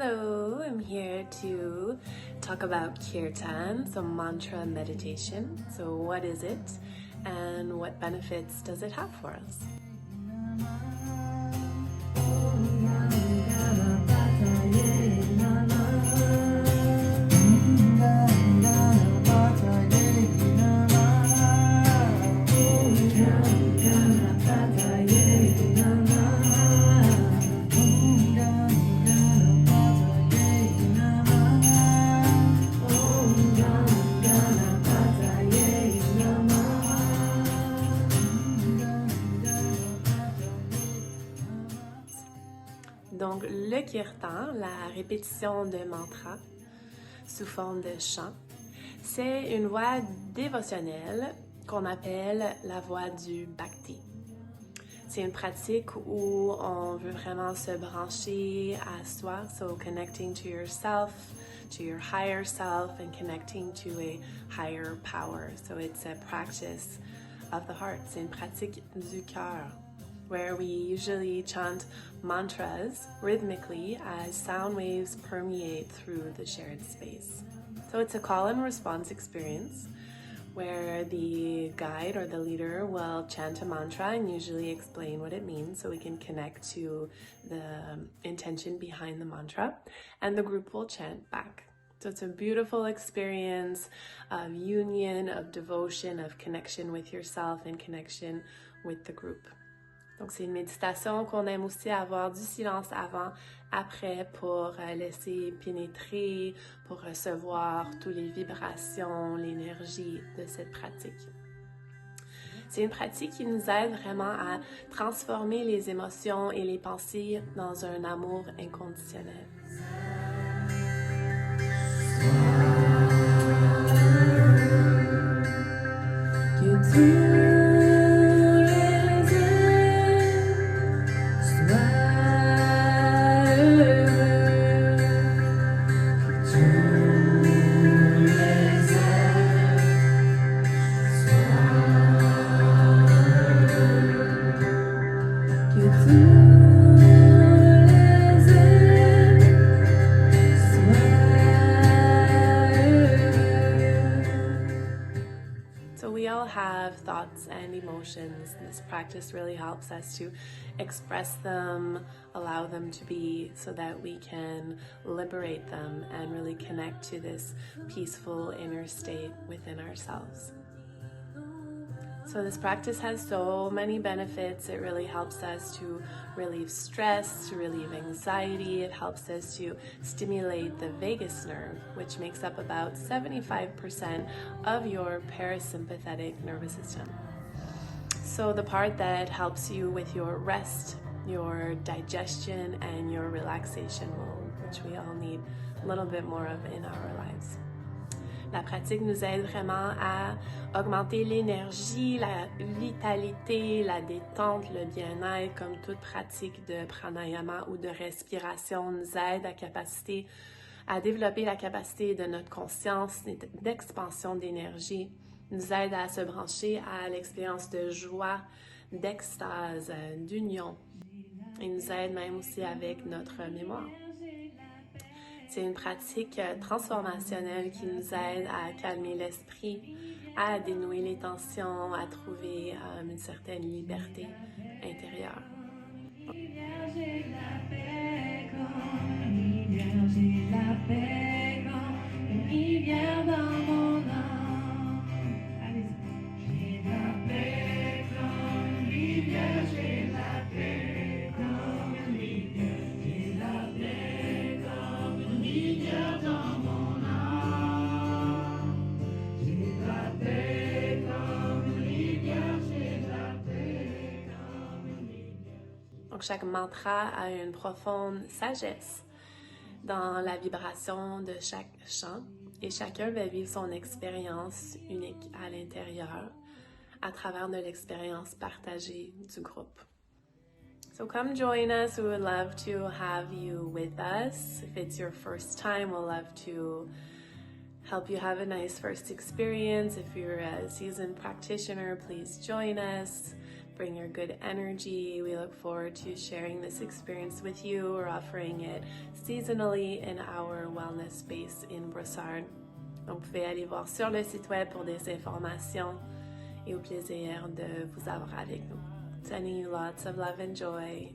Hello, I'm here to talk about Kirtan, so mantra meditation. So what is it and what benefits does it have for us? Donc, le kirtan, la répétition de mantras sous forme de chant, c'est une voix dévotionnelle qu'on appelle la voix du bhakti. C'est une pratique où on veut vraiment se brancher à soi, so connecting to yourself, to your higher self, and connecting to a higher power. So it's a practice of the heart. C'est une pratique du cœur, where we usually chant mantras rhythmically as sound waves permeate through the shared space. So it's a call and response experience where the guide or the leader will chant a mantra and usually explain what it means so we can connect to the intention behind the mantra, and the group will chant back. So it's a beautiful experience of union, of devotion, of connection with yourself and connection with the group. Donc, c'est une méditation qu'on aime aussi avoir du silence avant, après, pour laisser pénétrer, pour recevoir toutes les vibrations, l'énergie de cette pratique. C'est une pratique qui nous aide vraiment à transformer les émotions et les pensées dans un amour inconditionnel. So we all have thoughts and emotions. This practice really helps us to express them, allow them to be, so that we can liberate them and really connect to this peaceful inner state within ourselves. So this practice has so many benefits. It really helps us to relieve stress, to relieve anxiety. It helps us to stimulate the vagus nerve, which makes up about 75% of your parasympathetic nervous system. So the part that helps you with your rest, your digestion, and your relaxation mode, which we all need a little bit more of in our lives. La pratique nous aide vraiment à augmenter l'énergie, la vitalité, la détente, le bien-être, comme toute pratique de pranayama ou de respiration nous aide à développer la capacité de notre conscience, d'expansion d'énergie, nous aide à se brancher à l'expérience de joie, d'extase, d'union, et nous aide même aussi avec notre mémoire. C'est une pratique transformationnelle qui nous aide à calmer l'esprit, à dénouer les tensions, à trouver une certaine liberté intérieure. Donc, chaque mantra a une profonde sagesse dans la vibration de chaque chant et chacun va vivre son expérience unique à l'intérieur à travers de l'expérience partagée du groupe. So come join us. We would love to have you with us. If it's your first time, we'll love to help you have a nice first experience. If you're a seasoned practitioner, please join us. For bring your good energy. We look forward to sharing this experience with you. We're offering it seasonally in our wellness space in Brossard. Donc, vous pouvez aller voir sur le site web pour des informations et au plaisir de vous avoir avec nous. Sending you lots of love and joy.